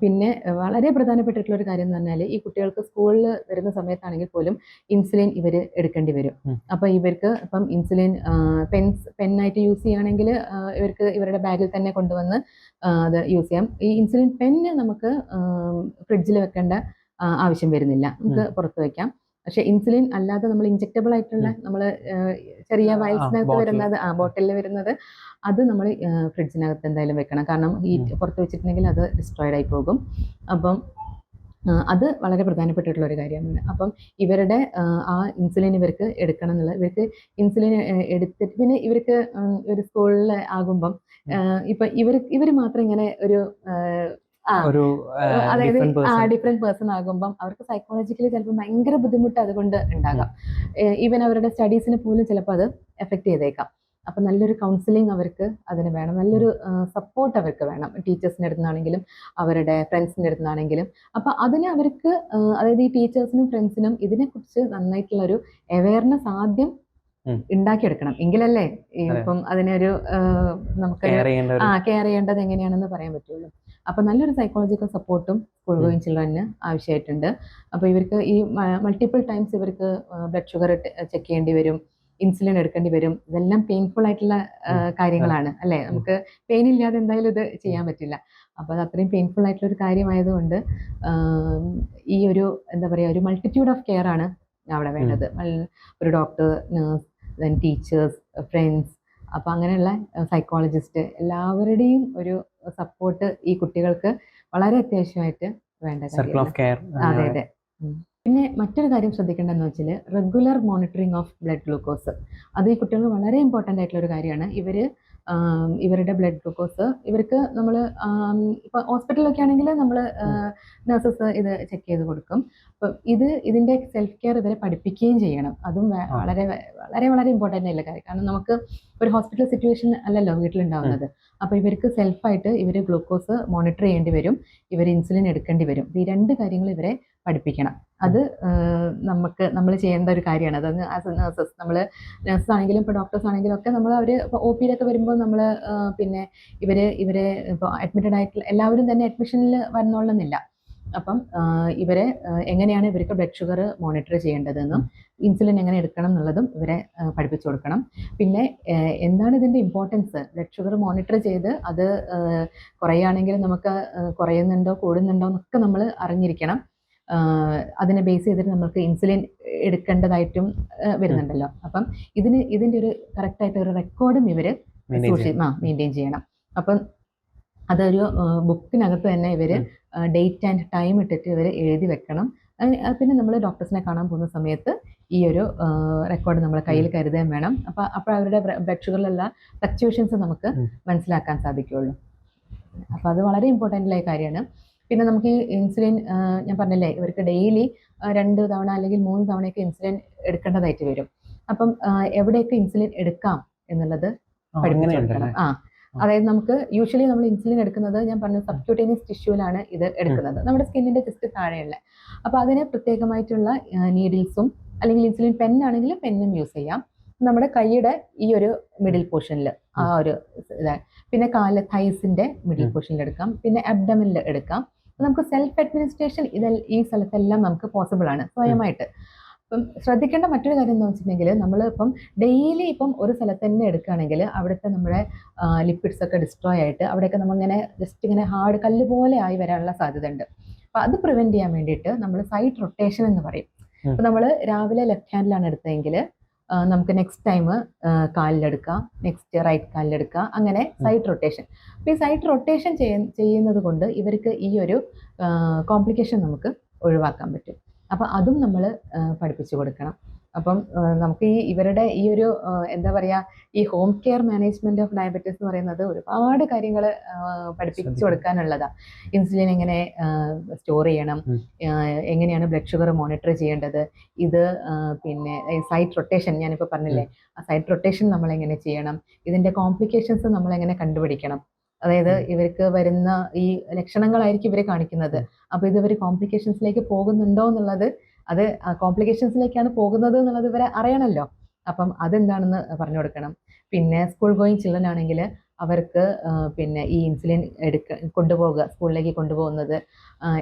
പിന്നെ വളരെ പ്രധാനപ്പെട്ടിട്ടുള്ള ഒരു കാര്യം എന്ന് പറഞ്ഞാൽ ഈ കുട്ടികൾക്ക് സ്കൂളിൽ വരുന്ന സമയത്താണെങ്കിൽ പോലും ഇൻസുലിൻ ഇവർ എടുക്കേണ്ടി വരും. അപ്പം ഇവർക്ക് ഇപ്പം ഇൻസുലിൻ പെന്നായിട്ട് യൂസ് ചെയ്യുകയാണെങ്കിൽ ഇവർക്ക് ഇവരുടെ ബാഗിൽ തന്നെ കൊണ്ടുവന്ന് അത് യൂസ് ചെയ്യാം. ഈ ഇൻസുലിൻ പെന്ന് നമുക്ക് ഫ്രിഡ്ജിൽ വെക്കേണ്ട ആവശ്യം വരുന്നില്ല, നമുക്ക് പുറത്ത് വയ്ക്കാം. പക്ഷെ ഇൻസുലിൻ അല്ലാതെ നമ്മൾ ഇൻജെക്റ്റബിൾ ആയിട്ടുള്ള നമ്മൾ ചെറിയ വയസ്സിനകത്ത് വരുന്നത് ബോട്ടിലിൽ വരുന്നത് അത് നമ്മൾ ഫ്രിഡ്ജിനകത്ത് എന്തായാലും വെക്കണം. കാരണം ഈ പുറത്ത് വെച്ചിട്ടുണ്ടെങ്കിൽ അത് ഡിസ്ട്രോയിഡ് ആയി പോകും. അപ്പം അത് വളരെ പ്രധാനപ്പെട്ടിട്ടുള്ള ഒരു കാര്യമാണ്. അപ്പം ഇവരുടെ ആ ഇൻസുലിൻ ഇവർക്ക് എടുക്കണം എന്നുള്ള, ഇവർക്ക് ഇൻസുലിൻ എടുത്തിട്ട് പിന്നെ ഇവർക്ക് ഒരു സ്കൂളിൽ ആകുമ്പം ഇപ്പൊ ഇവർ മാത്രം ഇങ്ങനെ ഒരു അതായത് ഡിഫറെന്റ് പേഴ്സൺ ആകുമ്പം അവർക്ക് സൈക്കോളജിക്കലി ചിലപ്പോൾ ഭയങ്കര ബുദ്ധിമുട്ട് അതുകൊണ്ട് ഉണ്ടാകാം. ഈവൻ അവരുടെ സ്റ്റഡീസിന് പോലും ചിലപ്പോൾ അത് എഫക്ട് ചെയ്തേക്കാം. അപ്പം നല്ലൊരു കൗൺസിലിംഗ് അവർക്ക് അതിന് വേണം, നല്ലൊരു സപ്പോർട്ട് അവർക്ക് വേണം, ടീച്ചേഴ്സിൻ്റെ അടുത്ത് നിന്നാണെങ്കിലും അവരുടെ ഫ്രണ്ട്സിൻ്റെ അടുത്ത് നിന്നാണെങ്കിലും. അപ്പം അതിന് അവർക്ക് അതായത് ഈ ടീച്ചേഴ്സിനും ഫ്രണ്ട്സിനും ഇതിനെക്കുറിച്ച് നന്നായിട്ടുള്ളൊരു അവയർനെസ് ആദ്യം ഉണ്ടാക്കിയെടുക്കണം. എങ്കിലല്ലേ ഇപ്പം അതിനൊരു നമുക്ക് കെയർ ചെയ്യേണ്ടത് എങ്ങനെയാണെന്ന് പറയാൻ പറ്റുള്ളൂ. അപ്പം നല്ലൊരു സൈക്കോളജിക്കൽ സപ്പോർട്ടും സ്കൂൾ ഗോയിങ് ചിൽഡ്രന് ആവശ്യമായിട്ടുണ്ട്. അപ്പോൾ ഇവർക്ക് ഈ മൾട്ടിപ്പിൾ ടൈംസ് ഇവർക്ക് ബ്ലഡ് ഷുഗർ ചെക്ക് ചെയ്യേണ്ടി വരും, ഇൻസുലിൻ എടുക്കേണ്ടി വരും. ഇതെല്ലാം പെയിൻഫുൾ ആയിട്ടുള്ള കാര്യങ്ങളാണ് അല്ലേ. നമുക്ക് പെയിൻ ഇല്ലാതെ എന്തായാലും ഇത് ചെയ്യാൻ പറ്റില്ല. അപ്പോൾ അത് അത്രയും പെയിൻഫുൾ ആയിട്ടുള്ള ഒരു കാര്യമായതുകൊണ്ട് ഈ ഒരു എന്താ പറയുക ഒരു മൾട്ടിറ്റ്യൂഡ് ഓഫ് കെയർ ആണ് അവിടെ വേണ്ടത്. ഒരു doctor, nurse, then teachers, friends, അപ്പോൾ അങ്ങനെയുള്ള സൈക്കോളജിസ്റ്റ് എല്ലാവരുടെയും ഒരു സപ്പോർട്ട് ഈ കുട്ടികൾക്ക് വളരെ അത്യാവശ്യമായിട്ട് വേണ്ട സർക്കിൾ ഓഫ് കെയർ. അതെ അതെ. പിന്നെ മറ്റൊരു കാര്യം ശ്രദ്ധിക്കേണ്ടതെന്ന് വെച്ചാൽ regular monitoring of blood glucose. അത് ഈ കുട്ടികൾക്ക് വളരെ ഇമ്പോർട്ടൻ്റ് ആയിട്ടുള്ള ഒരു കാര്യമാണ്. ഇവരുടെ ബ്ലഡ് ഗ്ലൂക്കോസ് ഇവർക്ക് നമ്മൾ ഇപ്പോൾ ഹോസ്പിറ്റലിലൊക്കെ ആണെങ്കിൽ നമ്മൾ നഴ്സസ് ഇത് ചെക്ക് ചെയ്ത് കൊടുക്കും. അപ്പം ഇതിൻ്റെ സെൽഫ് കെയർ ഇവരെ പഠിപ്പിക്കുകയും ചെയ്യണം. അതും വളരെ വളരെ വളരെ ഇമ്പോർട്ടൻ്റ് ആയിട്ടുള്ള കാര്യം. കാരണം നമുക്ക് ഒരു ഹോസ്പിറ്റൽ സിറ്റുവേഷൻ അല്ലല്ലോ വീട്ടിലുണ്ടാവുന്നത്. അപ്പോൾ ഇവർക്ക് സെൽഫായിട്ട് ഇവർ ഗ്ലൂക്കോസ് മോണിറ്റർ ചെയ്യേണ്ടി വരും, ഇവർ ഇൻസുലിൻ എടുക്കേണ്ടി വരും. ഈ 2 കാര്യങ്ങൾ ഇവരെ പഠിപ്പിക്കണം. അത് നമ്മൾ ചെയ്യേണ്ട ഒരു കാര്യമാണ്. അത് ആസ് എ നഴ്സസ്, നഴ്സസ് ആണെങ്കിലും ഇപ്പോൾ ഡോക്ടേഴ്സ് ആണെങ്കിലും ഒക്കെ അവർ ഇപ്പോൾ ഒ പിയിലൊക്കെ വരുമ്പോൾ നമ്മൾ പിന്നെ ഇവരെ ഇപ്പോൾ അഡ്മിറ്റഡ് ആയിട്ടുള്ള എല്ലാവരും തന്നെ അഡ്മിഷനിൽ വന്നോളണമെന്നില്ല. അപ്പം ഇവരെ എങ്ങനെയാണ് ഇവർക്ക് ബ്ലഡ് ഷുഗർ മോണിറ്റർ ചെയ്യേണ്ടതെന്നും ഇൻസുലിൻ എങ്ങനെ എടുക്കണം എന്നുള്ളതും ഇവരെ പഠിപ്പിച്ചു കൊടുക്കണം. പിന്നെ എന്താണ് ഇതിൻ്റെ ഇമ്പോർട്ടൻസ്, ബ്ലഡ് ഷുഗർ മോണിറ്റർ ചെയ്ത് അത് കുറയുകയാണെങ്കിൽ നമുക്ക് കുറയുന്നുണ്ടോ കൂടുന്നുണ്ടോ എന്നൊക്കെ നമ്മൾ അറിഞ്ഞിരിക്കണം. അതിനെ ബേസ് ചെയ്തിട്ട് നമുക്ക് ഇൻസുലിൻ എടുക്കേണ്ടതായിട്ടും വരുന്നുണ്ടല്ലോ. അപ്പം ഇതിൻ്റെ ഒരു കറക്റ്റായിട്ട് ഒരു റെക്കോർഡും ഇവർ മെയിൻറ്റെയിൻ ചെയ്യണം. അപ്പം അതൊരു ബുക്കിനകത്ത് തന്നെ ഇവർ ഡേറ്റ് ആൻഡ് ടൈം ഇട്ടിട്ട് ഇവർ എഴുതി വെക്കണം. പിന്നെ നമ്മൾ ഡോക്ടേഴ്സിനെ കാണാൻ പോകുന്ന സമയത്ത് ഈ ഒരു റെക്കോർഡ് നമ്മൾ കയ്യിൽ കരുതുകയും വേണം. അപ്പോൾ അവരുടെ ബ്ലഡ് ഷുഗറിലുള്ള ഫ്ലക്ച്വേഷൻസ് നമുക്ക് മനസ്സിലാക്കാൻ സാധിക്കുകയുള്ളൂ. അപ്പോൾ അത് വളരെ ഇമ്പോർട്ടൻ്റ് ആയ കാര്യമാണ്. പിന്നെ നമുക്ക് ഈ ഇൻസുലിൻ ഞാൻ പറഞ്ഞില്ലേ, ഇവർക്ക് ഡെയിലി 2 തവണ അല്ലെങ്കിൽ 3 തവണയൊക്കെ ഇൻസുലിൻ എടുക്കേണ്ടതായിട്ട് വരും. അപ്പം എവിടെയൊക്കെ ഇൻസുലിൻ എടുക്കാം എന്നുള്ളത് പഠിപ്പിച്ചു കൊടുക്കണം. അതായത് നമുക്ക് യൂഷ്വലി നമ്മൾ ഇൻസുലിൻ എടുക്കുന്നത് ഞാൻ പറഞ്ഞു സബ്ക്യൂട്ടേനിയസ് ടിഷ്യൂവിലാണ് ഇത് എടുക്കുന്നത്, നമ്മുടെ സ്കിന്നിൻ്റെ ജസ്റ്റ് താഴെയുള്ള. അപ്പോൾ അതിന് പ്രത്യേകമായിട്ടുള്ള നീഡിൽസും അല്ലെങ്കിൽ ഇൻസുലിൻ പെന്നാണെങ്കിൽ പെന്നും യൂസ് ചെയ്യാം. നമ്മുടെ കൈയുടെ ഈ ഒരു മിഡിൽ പോർഷനിൽ ആ ഒരു ഇതാണ്. പിന്നെ തൈസിൻ്റെ മിഡിൽ പോർഷനിൽ എടുക്കാം, പിന്നെ അബ്ഡമിനിൽ എടുക്കാം. നമുക്ക് സെൽഫ് അഡ്മിനിസ്ട്രേഷൻ ഈ സ്ഥലത്തെല്ലാം നമുക്ക് പോസിബിൾ ആണ് സ്വയമായിട്ട്. അപ്പം ശ്രദ്ധിക്കേണ്ട മറ്റൊരു കാര്യം എന്ന് വെച്ചിട്ടുണ്ടെങ്കിൽ നമ്മൾ ഇപ്പം ഡെയിലി ഇപ്പം ഒരു സ്ഥലത്ത് തന്നെ എടുക്കുകയാണെങ്കിൽ അവിടുത്തെ നമ്മുടെ ലിപ്പിഡ്സ് ഒക്കെ ഡിസ്ട്രോയ് ആയിട്ട് അവിടെയൊക്കെ നമ്മളിങ്ങനെ ജസ്റ്റ് ഇങ്ങനെ ഹാർഡ് കല്ല് പോലെ ആയി വരാനുള്ള സാധ്യത ഉണ്ട്. അപ്പം അത് പ്രിവെൻറ്റ് ചെയ്യാൻ വേണ്ടിയിട്ട് നമ്മൾ സൈഡ് റൊട്ടേഷൻ എന്ന് പറയും. അപ്പം നമ്മൾ രാവിലെ ലെഫ്റ്റ് ഹാൻഡിലാണ് എടുത്തതെങ്കിൽ നമുക്ക് നെക്സ്റ്റ് ടൈം കാലിലെടുക്കാം, നെക്സ്റ്റ് റൈറ്റ് കാലിലെടുക്കാം, അങ്ങനെ സൈഡ് റൊട്ടേഷൻ. അപ്പോൾ ഈ സൈഡ് റൊട്ടേഷൻ ചെയ്യുന്നത് കൊണ്ട് ഇവർക്ക് ഈ ഒരു കോംപ്ലിക്കേഷൻ നമുക്ക് ഒഴിവാക്കാൻ പറ്റും. അപ്പോൾ അതും നമ്മൾ പഠിപ്പിച്ചു കൊടുക്കണം. അപ്പം നമുക്ക് ഇവരുടെ ഈ ഒരു എന്താ പറയുക, ഈ home care management of diabetes എന്ന് പറയുന്നത് ഒരുപാട് കാര്യങ്ങൾ പഠിപ്പിച്ചു കൊടുക്കാനുള്ളതാണ്. ഇൻസുലിൻ എങ്ങനെ സ്റ്റോർ ചെയ്യണം, എങ്ങനെയാണ് ബ്ലഡ് ഷുഗർ മോണിറ്റർ ചെയ്യേണ്ടത്, ഇത് പിന്നെ സൈഡ് റൊട്ടേഷൻ ഞാനിപ്പോൾ പറഞ്ഞില്ലേ, ആ സൈഡ് റൊട്ടേഷൻ നമ്മളെങ്ങനെ ചെയ്യണം, ഇതിൻ്റെ കോംപ്ലിക്കേഷൻസ് നമ്മളെങ്ങനെ കണ്ടുപിടിക്കണം. അതായത് ഇവർക്ക് വരുന്ന ഈ ലക്ഷണങ്ങളായിരിക്കും ഇവർ കാണിക്കുന്നത്. അപ്പോൾ ഇവർ കോംപ്ലിക്കേഷൻസിലേക്ക് പോകുന്നുണ്ടോ എന്നുള്ളത്, അത് കോംപ്ലിക്കേഷൻസിലേക്കാണ് പോകുന്നത് എന്നുള്ളത് ഇവരെ അറിയണമല്ലോ. അപ്പം അതെന്താണെന്ന് പറഞ്ഞു കൊടുക്കണം. പിന്നെ സ്കൂൾ ഗോയിങ് ചിൽഡ്രൻ ആണെങ്കിൽ അവർക്ക് പിന്നെ ഈ ഇൻസുലിൻ കൊണ്ടുപോകുക, സ്കൂളിലേക്ക് കൊണ്ടുപോകുന്നത്,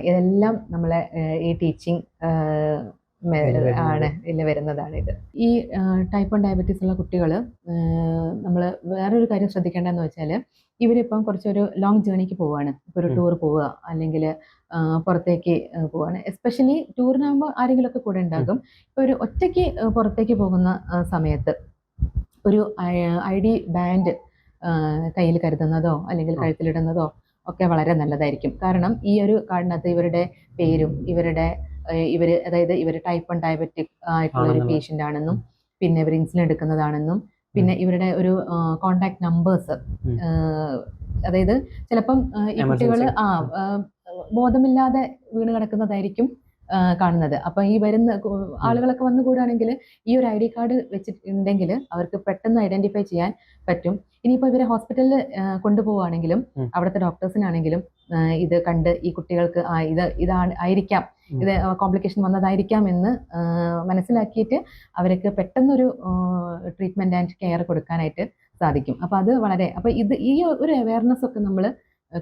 ഇതെല്ലാം നമ്മളെ ഈ ടീച്ചിങ് വരുന്നതാണ് ഇത്. ഈ ടൈപ്പ് 1 ഡയബറ്റീസ് ഉള്ള കുട്ടികൾ നമ്മൾ വേറൊരു കാര്യം ശ്രദ്ധിക്കേണ്ടതെന്ന് വെച്ചാൽ ഇവരിപ്പം കുറച്ചൊരു ലോങ് ജേണിക്ക് പോവുകയാണ്. ഇപ്പോൾ ഒരു ടൂർ പോവുക അല്ലെങ്കിൽ പുറത്തേക്ക് പോവുകയാണ്. എസ്പെഷ്യലി ടൂറിനാകുമ്പോൾ ആരെങ്കിലുമൊക്കെ കൂടെ ഉണ്ടാകും. ഇപ്പോൾ ഒരു ഒറ്റയ്ക്ക് പുറത്തേക്ക് പോകുന്ന സമയത്ത് ഒരു ID ബാൻഡ് കയ്യിൽ കരുതുന്നതോ അല്ലെങ്കിൽ കഴുത്തിലിടുന്നതോ ഒക്കെ വളരെ നല്ലതായിരിക്കും. കാരണം ഈ ഒരു കാർഡിനകത്ത് ഇവരുടെ പേരും അതായത് ഇവർ ടൈപ്പ് 1 ഡയബറ്റിക് ആയിട്ടുള്ള ഒരു പേഷ്യൻ്റ് ആണെന്നും പിന്നെ ഇവർ ഇൻസുലിൻ എടുക്കുന്നതാണെന്നും പിന്നെ ഇവരുടെ ഒരു കോണ്ടാക്ട് നമ്പേഴ്സ്, അതായത് ചിലപ്പം ഈ കുട്ടികൾ ബോധമില്ലാതെ വീണ് കിടക്കുന്നതായിരിക്കും കാണുന്നത്. അപ്പം ഈ വരുന്ന ആളുകളൊക്കെ വന്നു കൂടുകയാണെങ്കിൽ ഈ ഒരു ID കാർഡ് വെച്ചിട്ടുണ്ടെങ്കിൽ അവർക്ക് പെട്ടെന്ന് ഐഡന്റിഫൈ ചെയ്യാൻ പറ്റും. ഇനിയിപ്പോൾ ഇവരെ ഹോസ്പിറ്റലിൽ കൊണ്ടുപോവുകയാണെങ്കിലും അവിടുത്തെ ഡോക്ടേഴ്സിനാണെങ്കിലും ഇത് കണ്ട് ഈ കുട്ടികൾക്ക് ഇതാണ് ആയിരിക്കാം, ഇത് കോംപ്ലിക്കേഷൻ വന്നതായിരിക്കാം എന്ന് മനസ്സിലാക്കിയിട്ട് അവർക്ക് പെട്ടെന്നൊരു ട്രീറ്റ്മെന്റ് ആൻഡ് കെയർ കൊടുക്കാനായിട്ട് സാധിക്കും. അപ്പോൾ അത് അപ്പോൾ ഈ ഒരു അവയർനെസ് ഒക്കെ നമ്മൾ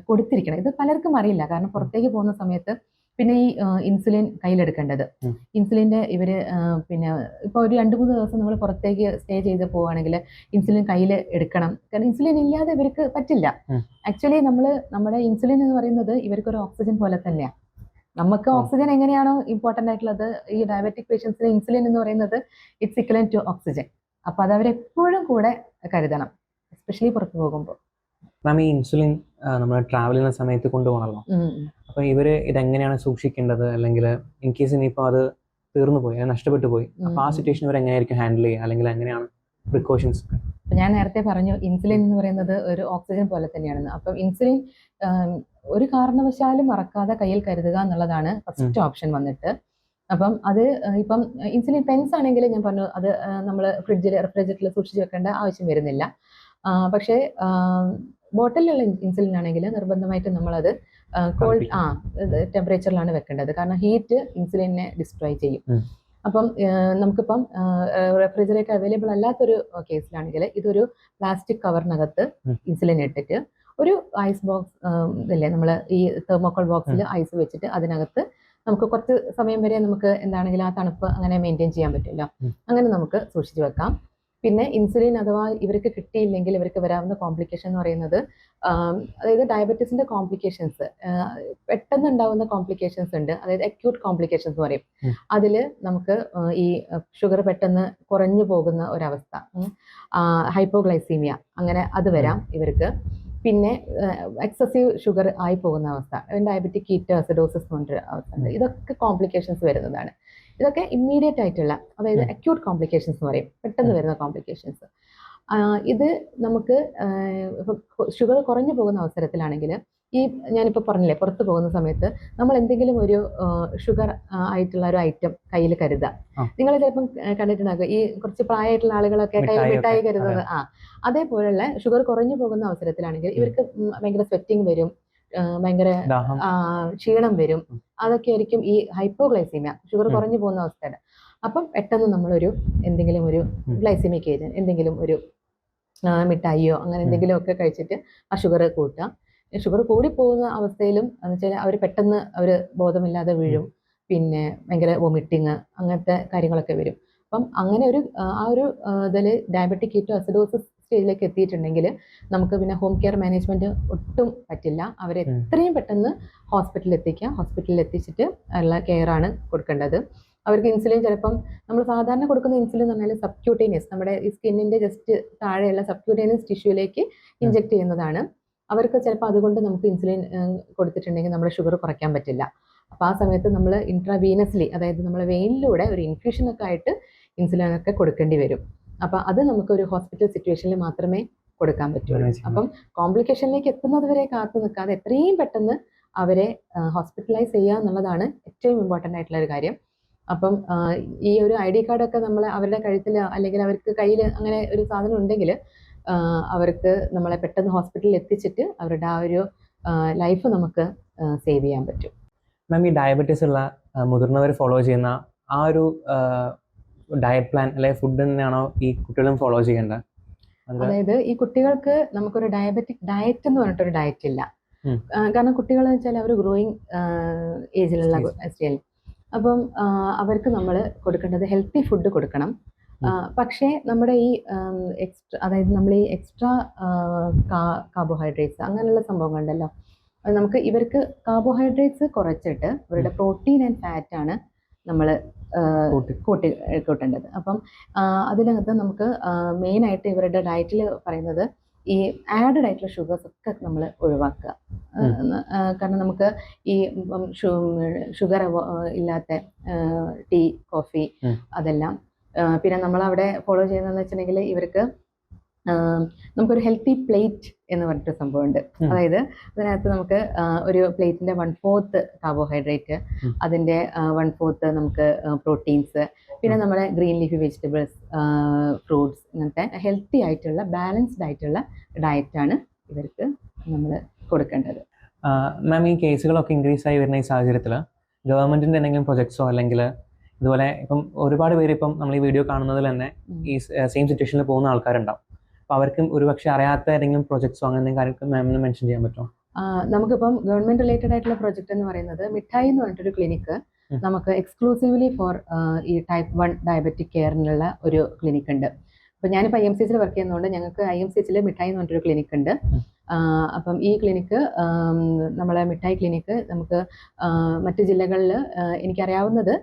കൊടുത്തിരിക്കണം. ഇത് പലർക്കും അറിയില്ല. കാരണം പുറത്തേക്ക് പോകുന്ന സമയത്ത് പിന്നെ ഈ ഇൻസുലിൻ കയ്യിലെടുക്കേണ്ടത്, ഇൻസുലിൻ്റെ പിന്നെ ഇപ്പോൾ ഒരു 2-3 ദിവസം നമ്മൾ പുറത്തേക്ക് സ്റ്റേ ചെയ്ത് പോവുകയാണെങ്കിൽ ഇൻസുലിൻ കയ്യിൽ എടുക്കണം. കാരണം ഇൻസുലിൻ ഇല്ലാതെ ഇവർക്ക് പറ്റില്ല. ആക്ച്വലി നമ്മുടെ ഇൻസുലിൻ എന്ന് പറയുന്നത് ഇവർക്കൊരു ഓക്സിജൻ പോലെ തന്നെയാണ്. നമുക്ക് ഓക്സിജൻ എങ്ങനെയാണോ ഇമ്പോർട്ടൻ്റ് ആയിട്ടുള്ളത്, ഈ ഡയബറ്റിക് പേഷ്യൻസിന് ഇൻസുലിൻ എന്ന് പറയുന്നത് ഇറ്റ്സ് ഇക്വലന്റ് ടു ഓക്സിജൻ. അപ്പോൾ അത് അവരെപ്പോഴും കൂടെ കരുതണം. എസ്പെഷ്യലി പുറത്ത് പോകുമ്പോൾ. മാം, ഈ ഇൻസുലിൻ നമ്മൾ ട്രാവൽ ചെയ്യുന്ന സമയത്ത് കൊണ്ടുപോകണമല്ലോ, അപ്പോൾ ഇവർ ഇതെങ്ങനെയാണ് സൂക്ഷിക്കേണ്ടത്? അല്ലെങ്കിൽ ഇൻ കേസ് ഇനിയിപ്പോൾ അത് തീർന്നു പോയി, അത് നഷ്ടപ്പെട്ടു പോയി, അപ്പോൾ ആ സിറ്റുവേഷൻ ഇവർ എങ്ങനെയായിരിക്കും ഹാൻഡിൽ ചെയ്യുക, അല്ലെങ്കിൽ എങ്ങനെയാണ് പ്രിക്കോഷൻസ്? ഞാൻ നേരത്തെ പറഞ്ഞു ഇൻസുലിൻ എന്ന് പറയുന്നത് ഒരു ഓക്സിജൻ പോലെ തന്നെയാണെന്ന്. അപ്പം ഇൻസുലിൻ ഒരു കാരണവശാലും മറക്കാതെ കയ്യിൽ കരുതുക എന്നുള്ളതാണ് ഫസ്റ്റ് ഓപ്ഷൻ വന്നിട്ട്. അപ്പം അത് ഇപ്പം ഇൻസുലിൻ പെൻസ് ആണെങ്കിൽ ഞാൻ പറഞ്ഞു അത് നമ്മൾ റെഫ്രിജറേറ്ററിൽ സൂക്ഷിച്ച് വെക്കേണ്ട ആവശ്യം വരുന്നില്ല. പക്ഷേ ബോട്ടിലുള്ള ഇൻസുലിൻ ആണെങ്കിൽ നിർബന്ധമായിട്ട് നമ്മളത് കോൾഡ് ടെമ്പറേച്ചറിലാണ് വെക്കേണ്ടത്. കാരണം ഹീറ്റ് ഇൻസുലിനെ ഡിസ്ട്രോയ് ചെയ്യും. അപ്പം നമുക്കിപ്പം റെഫ്രിജറേറ്റർ അവൈലബിൾ അല്ലാത്തൊരു കേസിലാണെങ്കിൽ ഇതൊരു പ്ലാസ്റ്റിക് കവറിനകത്ത് ഇൻസുലിൻ ഇട്ടിട്ട് ഒരു ഐസ് ബോക്സ് ഇല്ലേ, നമ്മൾ ഈ തെർമോക്കോൾ ബോക്സിൽ ഐസ് വെച്ചിട്ട് അതിനകത്ത് നമുക്ക് കുറച്ച് സമയം വരെ നമുക്ക് എന്താണെങ്കിലും ആ തണുപ്പ് അങ്ങനെ മെയിൻറ്റെയിൻ ചെയ്യാൻ പറ്റില്ല. അങ്ങനെ നമുക്ക് സൂക്ഷിച്ചു വെക്കാം. പിന്നെ ഇൻസുലിൻ അഥവാ ഇവർക്ക് കിട്ടിയില്ലെങ്കിൽ ഇവർക്ക് വരാവുന്ന കോംപ്ലിക്കേഷൻ എന്ന് പറയുന്നത് അതായത് ഡയബറ്റീസിന്റെ കോംപ്ലിക്കേഷൻസ്, പെട്ടെന്ന് ഉണ്ടാവുന്ന കോംപ്ലിക്കേഷൻസ് ഉണ്ട്. അതായത് അക്യൂട്ട് കോംപ്ലിക്കേഷൻസ് എന്ന് പറയും. അതിൽ നമുക്ക് ഈ ഷുഗർ പെട്ടെന്ന് കുറഞ്ഞു പോകുന്ന ഒരവസ്ഥ, ഹൈപ്പോഗ്ലൈസീമിയ, അങ്ങനെ അത് വരാം ഇവർക്ക്. പിന്നെ എക്സസീവ് ഷുഗർ ആയി പോകുന്ന അവസ്ഥ, ഡയബറ്റിക് കീറ്റോസിഡോസിസ് എന്ന് പറഞ്ഞൊരു അവസ്ഥ ഉണ്ട്. ഇതൊക്കെ കോംപ്ലിക്കേഷൻസ് വരുന്നതാണ്. ഇതൊക്കെ ഇമ്മീഡിയറ്റ് ആയിട്ടുള്ള, അതായത് അക്യൂട്ട് കോംപ്ലിക്കേഷൻസ് എന്ന് പറയും, പെട്ടെന്ന് വരുന്ന കോംപ്ലിക്കേഷൻസ്. ഇത് നമുക്ക് ഷുഗർ കുറഞ്ഞു പോകുന്ന അവസരത്തിലാണെങ്കിൽ ഈ ഞാനിപ്പോൾ പറഞ്ഞില്ലേ, പുറത്ത് പോകുന്ന സമയത്ത് നമ്മൾ എന്തെങ്കിലും ഒരു ഷുഗർ ആയിട്ടുള്ള ഒരു ഐറ്റം കയ്യിൽ കരുതുക. നിങ്ങൾ ചിലപ്പം കണ്ടിട്ടുണ്ടാകും ഈ കുറച്ച് പ്രായമായിട്ടുള്ള ആളുകളൊക്കെ കയ്യിൽ മിഠായി കരുതുന്നത്. അതേപോലെയുള്ള ഷുഗർ കുറഞ്ഞു പോകുന്ന അവസരത്തിലാണെങ്കിൽ ഇവർക്ക് ഭയങ്കര സ്വെറ്റിംഗ് വരും, ഭയങ്കര ക്ഷീണം വരും. അതൊക്കെ ആയിരിക്കും ഈ ഹൈപ്പോഗ്ലൈസീമിയ, ഷുഗർ കുറഞ്ഞു പോകുന്ന അവസ്ഥയുടെ. അപ്പം പെട്ടെന്ന് നമ്മളൊരു എന്തെങ്കിലും ഒരു ഗ്ലൈസീമിക് ഏജന്റ്, എന്തെങ്കിലും ഒരു മിഠായിയോ അങ്ങനെ എന്തെങ്കിലും ഒക്കെ കഴിച്ചിട്ട് ആ ഷുഗർ കൂട്ടുക. ഷുഗർ കൂടിപ്പോകുന്ന അവസ്ഥയിലും എന്ന് വെച്ചാൽ അവർ പെട്ടെന്ന് അവർ ബോധമില്ലാതെ വീഴും, പിന്നെ ഭയങ്കര വൊമിറ്റിങ് അങ്ങനത്തെ കാര്യങ്ങളൊക്കെ വരും. അപ്പം അങ്ങനെ ഒരു ആ ഒരു ഇതിൽ ഡയബറ്റിക് കീറ്റോസിഡോസിസ് സ്റ്റേജിലേക്ക് എത്തിയിട്ടുണ്ടെങ്കിൽ നമുക്ക് പിന്നെ ഹോം കെയർ മാനേജ്മെന്റ് ഒട്ടും പറ്റില്ല. അവരെ എത്രയും പെട്ടെന്ന് ഹോസ്പിറ്റലിൽ എത്തിക്കുക. ഹോസ്പിറ്റലിൽ എത്തിച്ചിട്ട് ഉള്ള കെയറാണ് കൊടുക്കേണ്ടത്. അവർക്ക് ഇൻസുലിൻ ചിലപ്പം നമ്മൾ സാധാരണ കൊടുക്കുന്ന ഇൻസുലിൻ എന്ന് പറഞ്ഞാൽ സബ്ക്യൂട്ടേനിയസ്, നമ്മുടെ ഈ സ്കിന്നിന്റെ ജസ്റ്റ് താഴെയുള്ള സബ്ക്യൂട്ടേനിയസ് ടിഷ്യൂലേക്ക് ഇഞ്ചെക്ട് ചെയ്യുന്നതാണ്. അവർക്ക് ചിലപ്പോൾ അതുകൊണ്ട് നമുക്ക് ഇൻസുലിൻ കൊടുത്തിട്ടുണ്ടെങ്കിൽ നമ്മുടെ ഷുഗർ കുറയ്ക്കാൻ പറ്റില്ല. അപ്പോൾ ആ സമയത്ത് നമ്മൾ ഇൻട്രാവീനസ്ലി, അതായത് നമ്മൾ വെയിനിലൂടെ ഒരു ഇൻഫ്യൂഷനൊക്കെ ആയിട്ട് ഇൻസുലിനൊക്കെ കൊടുക്കേണ്ടി വരും. അപ്പോൾ അത് നമുക്കൊരു ഹോസ്പിറ്റൽ സിറ്റുവേഷനിൽ മാത്രമേ കൊടുക്കാൻ പറ്റുള്ളൂ. അപ്പം കോംപ്ലിക്കേഷനിലേക്ക് എത്തുന്നത് വരെ കാത്തു നിൽക്കാതെ എത്രയും പെട്ടെന്ന് അവരെ ഹോസ്പിറ്റലൈസ് ചെയ്യുക എന്നുള്ളതാണ് ഏറ്റവും ഇമ്പോർട്ടൻ്റ് ആയിട്ടുള്ള ഒരു കാര്യം. അപ്പം ഈ ഒരു ID കാർഡൊക്കെ നമ്മൾ അവരുടെ കഴുത്തിൽ അല്ലെങ്കിൽ അവർക്ക് കയ്യിൽ അങ്ങനെ ഒരു സാധനം ഉണ്ടെങ്കിൽ അവർക്ക് നമ്മളെ പെട്ടെന്ന് ഹോസ്പിറ്റലിൽ എത്തിച്ചിട്ട് അവരുടെ ആ ഒരു ലൈഫ് നമുക്ക് സേവ് ചെയ്യാൻ പറ്റും. മാം, ഈ ഡയബറ്റീസ് ഉള്ള മുതിർന്നവർ ഫോളോ ചെയ്യുന്ന ആ ഒരു ഡയറ്റ് പ്ലാൻ അല്ലെങ്കിൽ ഫുഡ് തന്നെയാണോ ഈ കുട്ടികളും ഫോളോ ചെയ്യേണ്ടത്? അതായത് ഈ കുട്ടികൾക്ക് നമുക്കൊരു ഡയബറ്റിക് ഡയറ്റ് എന്ന് പറഞ്ഞിട്ടൊരു ഡയറ്റ് ഇല്ല. കാരണം കുട്ടികൾ വെച്ചാൽ അവർ ഗ്രോയിങ് ഏജിലുള്ള സ്റ്റേജിൽ. അപ്പം അവർക്ക് നമ്മൾ കൊടുക്കേണ്ടത് ഹെൽത്തി ഫുഡ് കൊടുക്കണം. പക്ഷേ നമ്മുടെ ഈ അതായത് നമ്മൾ ഈ എക്സ്ട്രാ കാർബോഹൈഡ്രേറ്റ്സ് അങ്ങനെയുള്ള സംഭവങ്ങളുണ്ടല്ലോ, നമുക്ക് ഇവർക്ക് കാർബോഹൈഡ്രേറ്റ്സ് കുറച്ചിട്ട് ഇവരുടെ പ്രോട്ടീൻ ആൻഡ് ഫാറ്റ് ആണ് നമ്മൾ കൂട്ടേണ്ടത്. അപ്പം അതിനകത്ത് നമുക്ക് മെയിനായിട്ട് ഇവരുടെ ഡയറ്റിൽ പറയുന്നത് ഈ ആഡഡ് ആയിട്ടുള്ള ഷുഗേഴ്സ് ഒക്കെ നമ്മൾ ഒഴിവാക്കുക. കാരണം നമുക്ക് ഈ ഷുഗർ ഇല്ലാത്ത ടീ, കോഫി അതെല്ലാം. പിന്നെ നമ്മളവിടെ ഫോളോ ചെയ്യുന്നതെന്ന് വെച്ചിട്ടുണ്ടെങ്കിൽ ഇവർക്ക് നമുക്കൊരു ഹെൽത്തി പ്ലേറ്റ് എന്ന് പറഞ്ഞിട്ടൊരു സംഭവമുണ്ട്. അതായത് അതിനകത്ത് നമുക്ക് ഒരു പ്ലേറ്റിൻ്റെ 1/4 കാർബോഹൈഡ്രേറ്റ്, അതിൻ്റെ 1/4 നമുക്ക് പ്രോട്ടീൻസ്, പിന്നെ നമ്മുടെ ഗ്രീൻ ലീഫി വെജിറ്റബിൾസ്, ഫ്രൂട്ട്സ്, ഇങ്ങനത്തെ ഹെൽത്തി ആയിട്ടുള്ള ബാലൻസ്ഡ് ആയിട്ടുള്ള ഡയറ്റാണ് ഇവർക്ക് നമ്മൾ കൊടുക്കേണ്ടത്. മാം, ഈ കേസുകളൊക്കെ ഇൻക്രീസ് ആയി വരുന്ന ഈ സാഹചര്യത്തിൽ ഗവൺമെന്റിന്റെ എന്തെങ്കിലും പ്രൊജക്ട്സോ അല്ലെങ്കിൽ ഇതുപോലെ ഇപ്പം ഒരുപാട് പേര് ഇപ്പം നമ്മൾ ഈ വീഡിയോ കാണുന്നതിൽ തന്നെ ഈ സെയിം സിറ്റുവേഷനിൽ പോകുന്ന ആൾക്കാരുണ്ടാവും. അപ്പോൾ അവർക്കും ഒരുപക്ഷെ അറിയാത്ത ഏതെങ്കിലും പ്രൊജക്ട്സോ അങ്ങനെ എന്തെങ്കിലും കാര്യങ്ങൾ മാമിന് മെൻഷൻ ചെയ്യാൻ പറ്റുമോ? നമുക്കിപ്പം ഗവൺമെന്റ് റിലേറ്റഡ് ആയിട്ടുള്ള പ്രൊജക്ട് എന്ന് പറയുന്നത് മിഠായി എന്ന് പറഞ്ഞിട്ടൊരു ക്ലിനിക്ക് നമുക്ക് എക്സ്ക്ലൂസീവ്ലി ഫോർ ഈ ടൈപ്പ് 1 ഡയബറ്റിക് കെയറിനുള്ള ഒരു ക്ലിനിക്ക് ഉണ്ട്. അപ്പോൾ ഞാനിപ്പോൾ IMCHൽ വർക്ക് ചെയ്യുന്നതുകൊണ്ട് ഞങ്ങൾക്ക് IMCHൽ മിഠായി എന്ന് പറഞ്ഞിട്ടൊരു ക്ലിനിക്ക് ഉണ്ട്. അപ്പം ഈ ക്ലിനിക്ക് നമ്മളെ മിഠായി ക്ലിനിക്ക് നമുക്ക് മറ്റ് ജില്ലകളിൽ എനിക്കറിയാവുന്നത്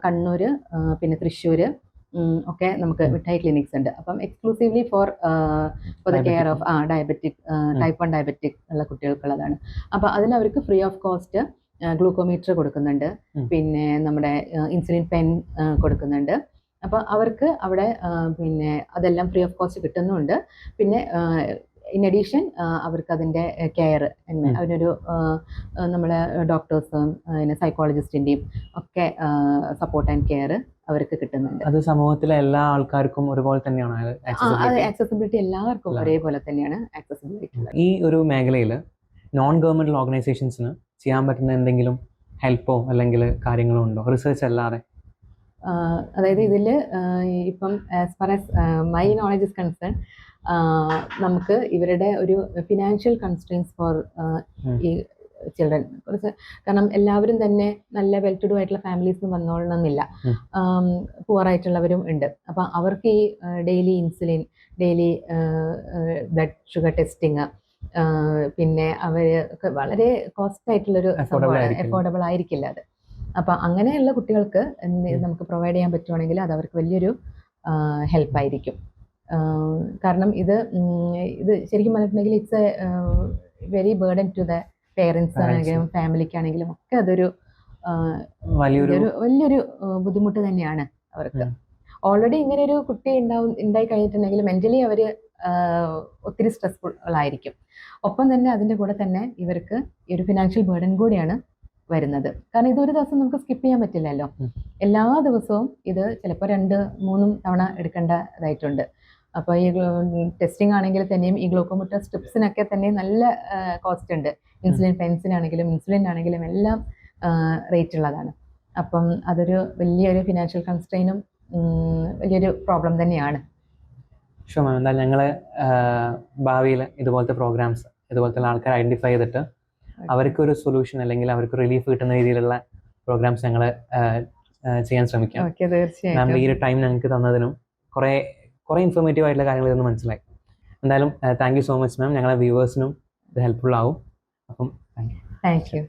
കണ്ണൂർ, പിന്നെ തൃശ്ശൂർ, ഒക്കെ നമുക്ക് മിഠായി ക്ലിനിക്സ് ഉണ്ട്. അപ്പം exclusively for the care of diabetic type 1 diabetic ഉള്ള കുട്ടികൾക്കുള്ളതാണ്. അപ്പോൾ അതിന് അവർക്ക് ഫ്രീ ഓഫ് കോസ്റ്റ് ഗ്ലൂക്കോമീറ്റർ കൊടുക്കുന്നുണ്ട്, പിന്നെ നമ്മുടെ ഇൻസുലിൻ പെൻ കൊടുക്കുന്നുണ്ട്. അപ്പോൾ അവർക്ക് അവിടെ പിന്നെ അതെല്ലാം ഫ്രീ ഓഫ് കോസ്റ്റ് കിട്ടുന്നുണ്ട്. പിന്നെ ഇൻ അഡീഷൻ അവർക്ക് അതിൻ്റെ കെയർ, അതിനൊരു നമ്മളെ ഡോക്ടേഴ്സും പിന്നെ സൈക്കോളജിസ്റ്റിൻ്റെയും ഒക്കെ സപ്പോർട്ട് ആൻഡ് കെയർ അവർക്ക് കിട്ടുന്നുണ്ട്. അത് സമൂഹത്തിലെ എല്ലാ ആൾക്കാർക്കും ഒരുപോലെ തന്നെയാണ് ആക്സസിബിലിറ്റി എല്ലാവർക്കും ഒരേപോലെ തന്നെയാണ് ആക്സസിബിലിറ്റി. ഈ ഒരു മേഖലയിൽ നോൺ ഗവൺമെൻറ് ഓർഗനൈസേഷൻസിന് ചെയ്യാൻ പറ്റുന്ന എന്തെങ്കിലും ഹെൽപ്പോ അല്ലെങ്കിൽ കാര്യങ്ങളോ ഉണ്ടോ, റിസർച്ച് അല്ലാതെ? അതായത് ഇതിൽ ഇപ്പം as far as my knowledge is concern, നമുക്ക് ഇവരുടെ ഒരു ഫിനാൻഷ്യൽ കൺസ്ട്രെയിൻസ് ഫോർ ഈ ചിൽഡ്രൻ കുറച്ച്, കാരണം എല്ലാവരും തന്നെ നല്ല വെൽ ടു ഡു ആയിട്ടുള്ള ഫാമിലീസ് വന്നോളണമെന്നില്ല, പുവറായിട്ടുള്ളവരും ഉണ്ട്. അപ്പം അവർക്ക് ഈ daily insulin, daily blood sugar testing, പിന്നെ അവർ വളരെ കോസ്റ്റ് ആയിട്ടുള്ളൊരു അഫോർഡബിൾ ആയിരിക്കില്ല അത്. അപ്പം അങ്ങനെയുള്ള കുട്ടികൾക്ക് നമുക്ക് പ്രൊവൈഡ് ചെയ്യാൻ പറ്റുവാണെങ്കിൽ അത് അവർക്ക് വലിയൊരു ഹെൽപ്പായിരിക്കും. കാരണം ഇത് ശരിക്കും പറഞ്ഞിട്ടുണ്ടെങ്കിൽ it's a very burden to the parents ആണെങ്കിലും ഫാമിലിക്കാണെങ്കിലും ഒക്കെ അതൊരു വലിയൊരു ബുദ്ധിമുട്ട് തന്നെയാണ് അവർക്ക്. ഓൾറെഡി ഇങ്ങനെ ഒരു കുട്ടി ഉണ്ടായി കഴിഞ്ഞിട്ടുണ്ടെങ്കിൽ മെന്റലി അവർ ഒത്തിരി സ്ട്രെസ്ഫുൾ ആയിരിക്കും. ഒപ്പം തന്നെ അതിൻ്റെ കൂടെ തന്നെ ഇവർക്ക് ഈ ഒരു ഫിനാൻഷ്യൽ ബേർഡൻ കൂടിയാണ് വരുന്നത്. കാരണം ഇതൊരു ദിവസം നമുക്ക് സ്കിപ്പ് ചെയ്യാൻ പറ്റില്ലല്ലോ. എല്ലാ ദിവസവും ഇത് ചിലപ്പോൾ 2-3 തവണ എടുക്കേണ്ടതായിട്ടുണ്ട്. അപ്പോൾ ഈ ടെസ്റ്റിംഗ് ആണെങ്കിൽ തന്നെയും ഈ ഗ്ലൂക്കോമീറ്റർ സ്ട്രിപ്സിനൊക്കെ തന്നെയും നല്ല കോസ്റ്റ് ഉണ്ട്. ഇൻസുലിൻ പെൻസിനാണെങ്കിലും ഇൻസുലിനാണെങ്കിലും എല്ലാം റേറ്റ് ഉള്ളതാണ്. അപ്പം അതൊരു വലിയൊരു ഫിനാൻഷ്യൽ കൺസ്ട്രെയിനും വലിയൊരു പ്രോബ്ലം തന്നെയാണ്. ഷോ മാം, എന്തായാലും ഞങ്ങൾ ഭാവിയിൽ ഇതുപോലത്തെ പ്രോഗ്രാംസ്, ഇതുപോലത്തെ ആൾക്കാർ ഐഡൻറ്റിഫൈ ചെയ്തിട്ട് അവർക്കൊരു സൊല്യൂഷൻ അല്ലെങ്കിൽ അവർക്ക് റിലീഫ് കിട്ടുന്ന രീതിയിലുള്ള പ്രോഗ്രാംസ് ഞങ്ങൾ ചെയ്യാൻ ശ്രമിക്കാം. മാം ഈ ഒരു ടൈം ഞങ്ങൾക്ക് തന്നതിനും കുറേ ഇൻഫോർമേറ്റീവ് ആയിട്ടുള്ള കാര്യങ്ങൾ ഇതൊന്ന് മനസ്സിലായി. എന്തായാലും thank you so much ma'am. ഞങ്ങളെ വ്യൂവേഴ്സിനും ഇത് ഹെൽപ്ഫുൾ ആവും. അപ്പം താങ്ക് യു.